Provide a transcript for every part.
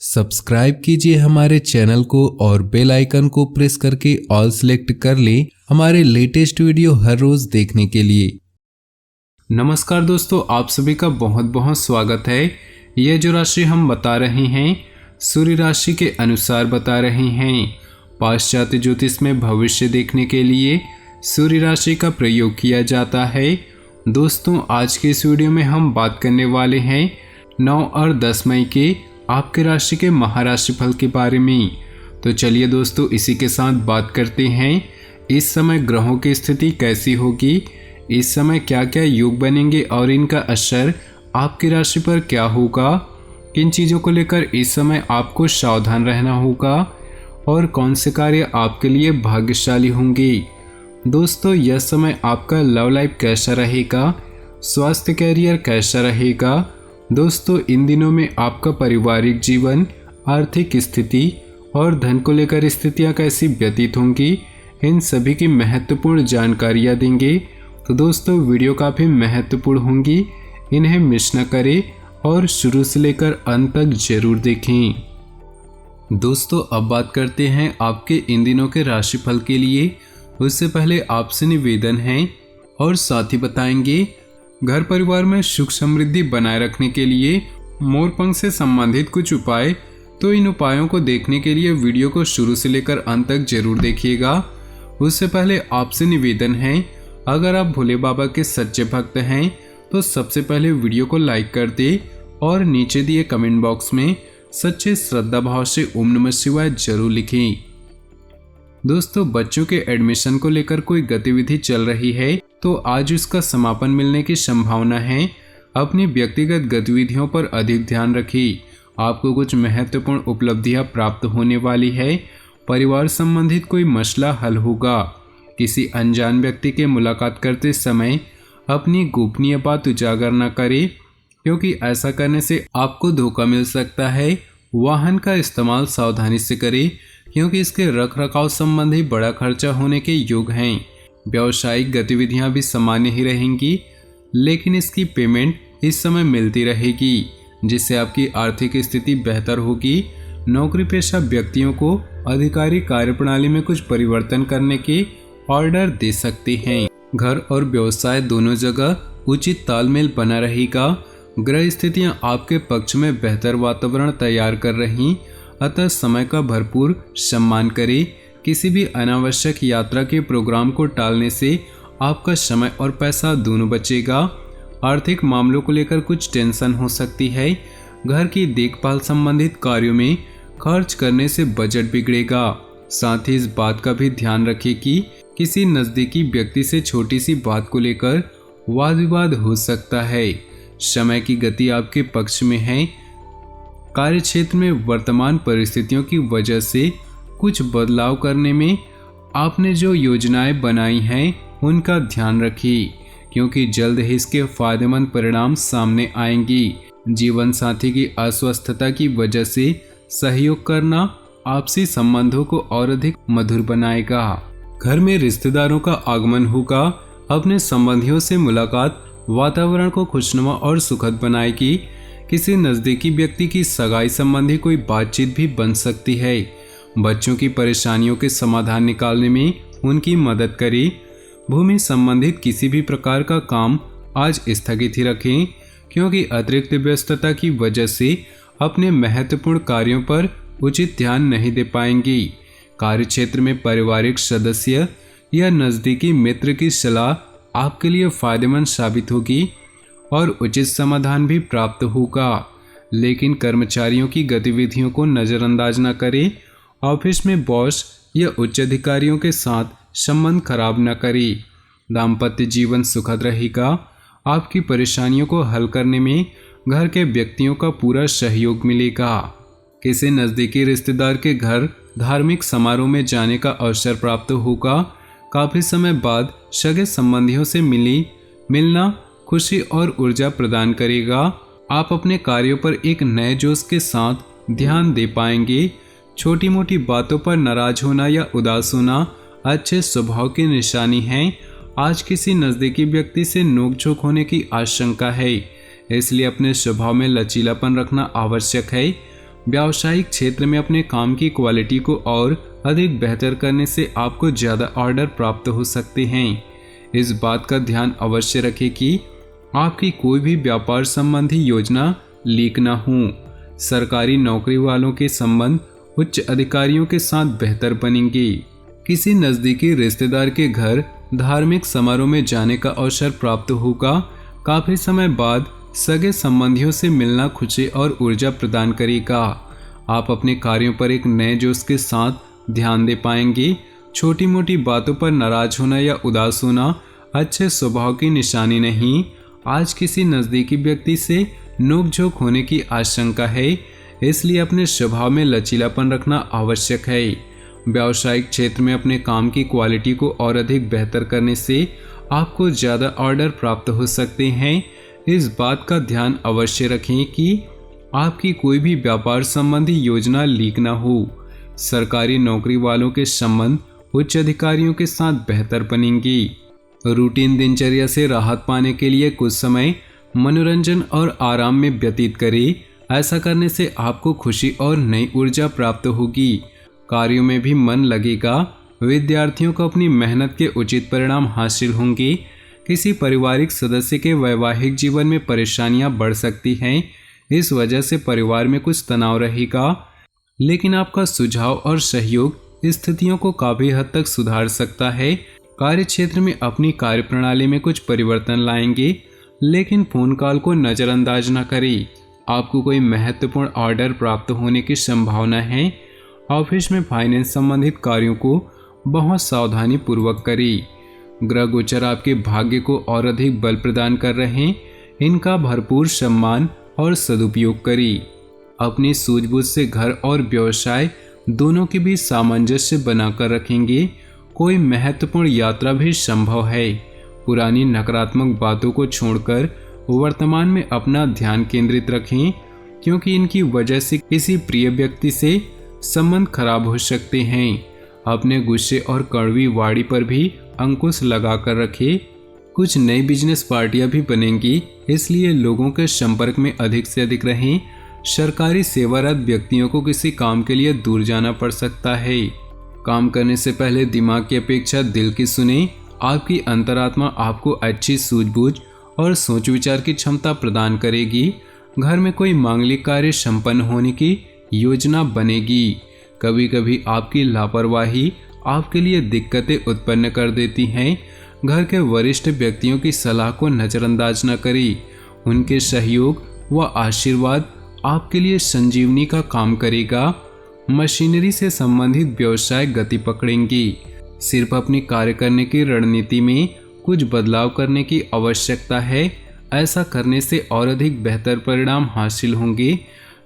Subscribe कीजिए हमारे channel को और बेल आइकन को प्रेस करके ऑल सेलेक्ट कर लें हमारे लेटेस्ट वीडियो हर रोज देखने के लिए। नमस्कार दोस्तों, आप सभी का बहुत बहुत स्वागत है। यह जो राशि हम बता रहे हैं सूर्य राशि के अनुसार बता रहे हैं। पाश्चात्य ज्योतिष में भविष्य देखने के लिए सूर्य राशि का प्रयोग किया जाता है। दोस्तों, आज के इस वीडियो में हम बात करने वाले हैं 9 और 10 मई के आपके राशि के महाराशि फल के बारे में। तो चलिए दोस्तों, इसी के साथ बात करते हैं इस समय ग्रहों की स्थिति कैसी होगी, इस समय क्या क्या योग बनेंगे और इनका असर आपकी राशि पर क्या होगा, किन चीज़ों को लेकर इस समय आपको सावधान रहना होगा और कौन से कार्य आपके लिए भाग्यशाली होंगे। दोस्तों, यह समय आपका लव लाइफ कैसा रहेगा, स्वास्थ्य कैरियर कैसा रहेगा। दोस्तों, इन दिनों में आपका पारिवारिक जीवन, आर्थिक स्थिति और धन को लेकर स्थितियां कैसी व्यतीत होंगी, इन सभी की महत्वपूर्ण जानकारियां देंगे। तो दोस्तों, वीडियो काफ़ी महत्वपूर्ण होंगी, इन्हें मिस न करें और शुरू से लेकर अंत तक जरूर देखें। दोस्तों, अब बात करते हैं आपके इन दिनों के राशिफल के लिए। उससे पहले आपसे निवेदन है और साथ ही बताएंगे घर परिवार में सुख समृद्धि बनाए रखने के लिए मोरपंख से संबंधित कुछ उपाय। तो इन उपायों को देखने के लिए वीडियो को शुरू से लेकर अंत तक जरूर देखिएगा। उससे पहले आपसे निवेदन है, अगर आप भोले बाबा के सच्चे भक्त हैं तो सबसे पहले वीडियो को लाइक कर दे और नीचे दिए कमेंट बॉक्स में सच्चे श्रद्धा भाव से ओम नमः शिवाय जरूर लिखें। दोस्तों, बच्चों के एडमिशन को लेकर कोई गतिविधि चल रही है तो आज उसका समापन मिलने की संभावना है। अपनी व्यक्तिगत गतिविधियों पर अधिक ध्यान रखिए, आपको कुछ महत्वपूर्ण उपलब्धियां प्राप्त होने वाली है। परिवार संबंधित कोई मसला हल होगा। किसी अनजान व्यक्ति के मुलाकात करते समय अपनी गोपनीय बात उजागर न करें, क्योंकि ऐसा करने से आपको धोखा मिल सकता है। वाहन का इस्तेमाल सावधानी से करें, क्योंकि इसके रख रखाव संबंधी बड़ा खर्चा होने के योग हैं। व्यावसायिक गतिविधियां भी सामान्य ही रहेंगी, लेकिन इसकी पेमेंट इस समय मिलती रहेगी, जिससे आपकी आर्थिक स्थिति बेहतर होगी। नौकरी पेशा व्यक्तियों को अधिकारी कार्यप्रणाली में कुछ परिवर्तन करने के ऑर्डर दे सकते हैं। घर और व्यवसाय दोनों जगह उचित तालमेल बना रहेगा। ग्रह स्थितियां आपके पक्ष में बेहतर वातावरण तैयार कर रही, अतः समय का भरपूर सम्मान करें। किसी भी अनावश्यक यात्रा के प्रोग्राम को टालने से आपका समय और पैसा दोनों बचेगा। आर्थिक मामलों को लेकर कुछ टेंशन हो सकती है। घर की देखभाल संबंधित कार्यों में खर्च करने से बजट बिगड़ेगा। साथ ही इस बात का भी ध्यान रखें कि किसी नज़दीकी व्यक्ति से छोटी सी बात को लेकर वाद विवाद हो सकता है। समय की गति आपके पक्ष में है। कार्यक्षेत्र में वर्तमान परिस्थितियों की वजह से कुछ बदलाव करने में आपने जो योजनाएं बनाई हैं उनका ध्यान रखिए, क्योंकि जल्द ही इसके फायदेमंद परिणाम सामने आएंगी। जीवन साथी की अस्वस्थता की वजह से सहयोग करना आपसी संबंधों को और अधिक मधुर बनाएगा। घर में रिश्तेदारों का आगमन होगा। अपने संबंधियों से मुलाकात वातावरण को खुशनुमा और सुखद बनाएगी। किसी नज़दीकी व्यक्ति की सगाई संबंधी कोई बातचीत भी बन सकती है। बच्चों की परेशानियों के समाधान निकालने में उनकी मदद करें। भूमि संबंधित किसी भी प्रकार का काम आज स्थगित ही रखें, क्योंकि अतिरिक्त व्यस्तता की वजह से अपने महत्वपूर्ण कार्यों पर उचित ध्यान नहीं दे पाएंगी। कार्यक्षेत्र में पारिवारिक सदस्य या नज़दीकी मित्र की सलाह आपके लिए फायदेमंद साबित होगी और उचित समाधान भी प्राप्त होगा। लेकिन कर्मचारियों की गतिविधियों को नज़रअंदाज न करें। ऑफिस में बॉस या उच्च अधिकारियों के साथ संबंध खराब न करें। दाम्पत्य जीवन सुखद रहेगा। आपकी परेशानियों को हल करने में घर के व्यक्तियों का पूरा सहयोग मिलेगा। किसी नज़दीकी रिश्तेदार के घर धार्मिक समारोह में जाने का अवसर प्राप्त होगा। काफ़ी समय बाद सगे संबंधियों से मिलना खुशी और ऊर्जा प्रदान करेगा। आप अपने कार्यों पर एक नए जोश के साथ ध्यान दे पाएंगे। छोटी मोटी बातों पर नाराज होना या उदास होना अच्छे स्वभाव की निशानी है। आज किसी नज़दीकी व्यक्ति से नोकझोंक होने की आशंका है, इसलिए अपने स्वभाव में लचीलापन रखना आवश्यक है। व्यावसायिक क्षेत्र में अपने काम की क्वालिटी को और अधिक बेहतर करने से आपको ज़्यादा ऑर्डर प्राप्त हो सकते हैं। इस बात का ध्यान अवश्य रखें कि आपकी कोई भी व्यापार संबंधी योजना लीक ना हो। सरकारी नौकरी वालों के संबंध उच्च अधिकारियों के साथ बेहतर बनेंगे। किसी नज़दीकी रिश्तेदार के घर धार्मिक समारोह में जाने का अवसर प्राप्त होगा। काफ़ी समय बाद सगे संबंधियों से मिलना खुशी और ऊर्जा प्रदान करेगा। आप अपने कार्यों पर एक नए जोश के साथ ध्यान दे पाएंगे। छोटी मोटी बातों पर नाराज होना या उदास होना अच्छे स्वभाव की निशानी नहीं। आज किसी नज़दीकी व्यक्ति से नोकझोंक होने की आशंका है, इसलिए अपने स्वभाव में लचीलापन रखना आवश्यक है। व्यावसायिक क्षेत्र में अपने काम की क्वालिटी को और अधिक बेहतर करने से आपको ज़्यादा ऑर्डर प्राप्त हो सकते हैं। इस बात का ध्यान अवश्य रखें कि आपकी कोई भी व्यापार संबंधी योजना लीक ना हो। सरकारी नौकरी वालों के संबंध उच्च अधिकारियों के साथ बेहतर बनेंगे। रूटीन दिनचर्या से राहत पाने के लिए कुछ समय मनोरंजन और आराम में व्यतीत करें। ऐसा करने से आपको खुशी और नई ऊर्जा प्राप्त होगी। कार्यों में भी मन लगेगा। विद्यार्थियों को अपनी मेहनत के उचित परिणाम हासिल होंगे। किसी पारिवारिक सदस्य के वैवाहिक जीवन में परेशानियां बढ़ सकती हैं। इस वजह से परिवार में कुछ तनाव रहेगा, लेकिन आपका सुझाव और सहयोग स्थितियों को काफ़ी हद तक सुधार सकता है। कार्य क्षेत्र में अपनी कार्यप्रणाली में कुछ परिवर्तन लाएंगे, लेकिन फोन कॉल को नज़रअंदाज न करें। आपको कोई महत्वपूर्ण ऑर्डर प्राप्त होने की संभावना है। ऑफिस में फाइनेंस संबंधित कार्यों को बहुत सावधानी पूर्वक करें। ग्रह गोचर आपके भाग्य को और अधिक बल प्रदान कर रहे हैं। इनका भरपूर सम्मान और सदुपयोग करें। अपनी सूझबूझ से घर और व्यवसाय दोनों के बीच सामंजस्य बनाकर रखेंगे। कोई महत्वपूर्ण यात्रा भी संभव है। पुरानी नकारात्मक बातों को छोड़कर वर्तमान में अपना ध्यान केंद्रित रखें, क्योंकि इनकी वजह से किसी प्रिय व्यक्ति से संबंध खराब हो सकते हैं। अपने गुस्से और कड़वी वाणी पर भी अंकुश लगाकर रखें। कुछ नई बिजनेस पार्टियां भी बनेंगी, इसलिए लोगों के संपर्क में अधिक से अधिक रहें। सरकारी सेवारत व्यक्तियों को किसी काम के लिए दूर जाना पड़ सकता है। काम करने से पहले दिमाग की अपेक्षा दिल की सुने। आपकी अंतरात्मा आपको अच्छी सूझबूझ और सोच विचार की क्षमता प्रदान करेगी। घर में कोई मांगलिक कार्य संपन्न होने की योजना बनेगी। कभी कभी आपकी लापरवाही आपके लिए दिक्कतें उत्पन्न कर देती हैं। घर के वरिष्ठ व्यक्तियों की सलाह को नज़रअंदाज न करें। उनके सहयोग व आशीर्वाद आपके लिए संजीवनी का काम करेगा। मशीनरी से संबंधित व्यवसाय गति पकड़ेंगी। सिर्फ अपनी कार्य करने की रणनीति में कुछ बदलाव करने की आवश्यकता है। ऐसा करने से और अधिक बेहतर परिणाम हासिल होंगे।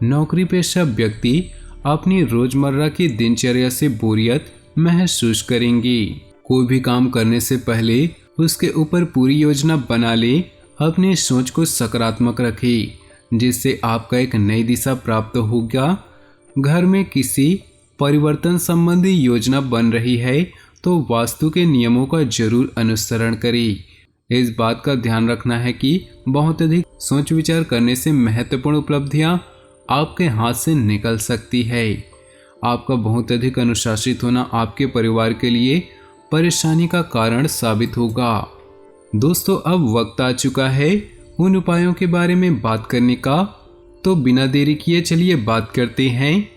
नौकरी पेशा व्यक्ति अपनी रोजमर्रा की दिनचर्या से बोरियत महसूस करेंगी। कोई भी काम करने से पहले उसके ऊपर पूरी योजना बना ले। अपनी सोच को सकारात्मक रखें, जिससे आपका एक नई दिशा प्राप्त होगा। घर में किसी परिवर्तन संबंधी योजना बन रही है तो वास्तु के नियमों का जरूर अनुसरण करें। इस बात का ध्यान रखना है कि बहुत अधिक सोच विचार करने से महत्वपूर्ण उपलब्धियां आपके हाथ से निकल सकती है। आपका बहुत अधिक अनुशासित होना आपके परिवार के लिए परेशानी का कारण साबित होगा। दोस्तों, अब वक्त आ चुका है उन उपायों के बारे में बात करने का, तो बिना देरी किए चलिए बात करते हैं।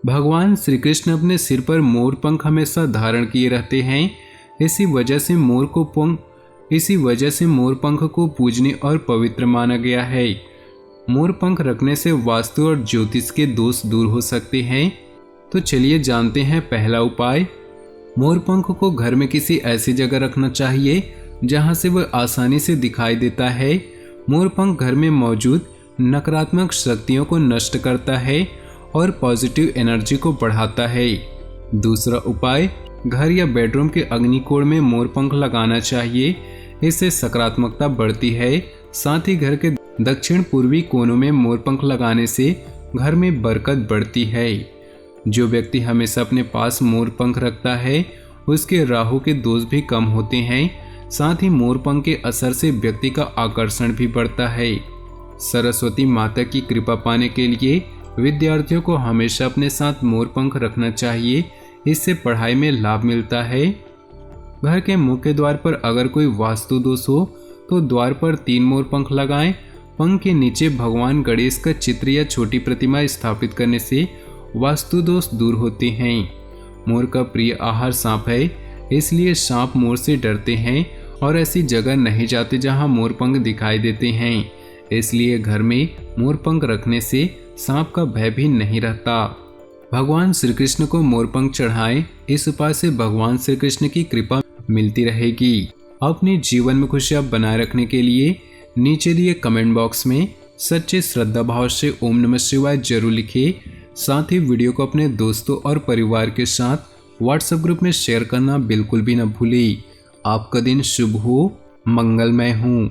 भगवान श्री कृष्ण अपने सिर पर मोर पंख हमेशा धारण किए रहते हैं। इसी वजह से मोर पंख को पूजनीय और पवित्र माना गया है। मोर पंख रखने से वास्तु और ज्योतिष के दोष दूर हो सकते हैं। तो चलिए जानते हैं पहला उपाय। मोर पंख को घर में किसी ऐसी जगह रखना चाहिए जहां से वह आसानी से दिखाई देता है। मोर पंख घर में मौजूद नकारात्मक शक्तियों को नष्ट करता है और पॉजिटिव एनर्जी को बढ़ाता है। दूसरा उपाय, घर या बेडरूम के अग्निकोण में मोर पंख लगाना चाहिए। इससे सकारात्मकता बढ़ती है। साथ ही घर के दक्षिण पूर्वी कोनों में मोर पंख लगाने से घर में बरकत बढ़ती है। जो व्यक्ति हमेशा अपने पास मोर पंख रखता है उसके राहु के दोष भी कम होते हैं। साथ ही मोर पंख के असर से व्यक्ति का आकर्षण भी बढ़ता है। सरस्वती माता की कृपा पाने के लिए विद्यार्थियों को हमेशा अपने साथ मोर पंख रखना चाहिए, इससे पढ़ाई में लाभ मिलता है। घर के मुख्य द्वार पर अगर कोई वास्तु दोष हो तो द्वार पर 3 मोर पंख लगाएं। पंख के नीचे भगवान गणेश का चित्र या छोटी प्रतिमा स्थापित करने से वास्तु दोष दूर होते हैं। मोर का प्रिय आहार सांप है, इसलिए सांप मोर से डरते हैं और ऐसी जगह नहीं जाते जहां मोर पंख दिखाई देते हैं। इसलिए घर में मोर पंख रखने से सांप का भय भी नहीं रहता। भगवान श्री कृष्ण को मोर पंख चढ़ाएं, इस उपाय से भगवान श्री कृष्ण की कृपा मिलती रहेगी। अपने जीवन में खुशियां बनाए रखने के लिए नीचे दिए कमेंट बॉक्स में सच्चे श्रद्धा भाव से ओम नमः शिवाय जरूर लिखिए। साथ ही वीडियो को अपने दोस्तों और परिवार के साथ व्हाट्सएप ग्रुप में शेयर करना बिल्कुल भी न भूलें। आपका दिन शुभ हो, मंगलमय हो।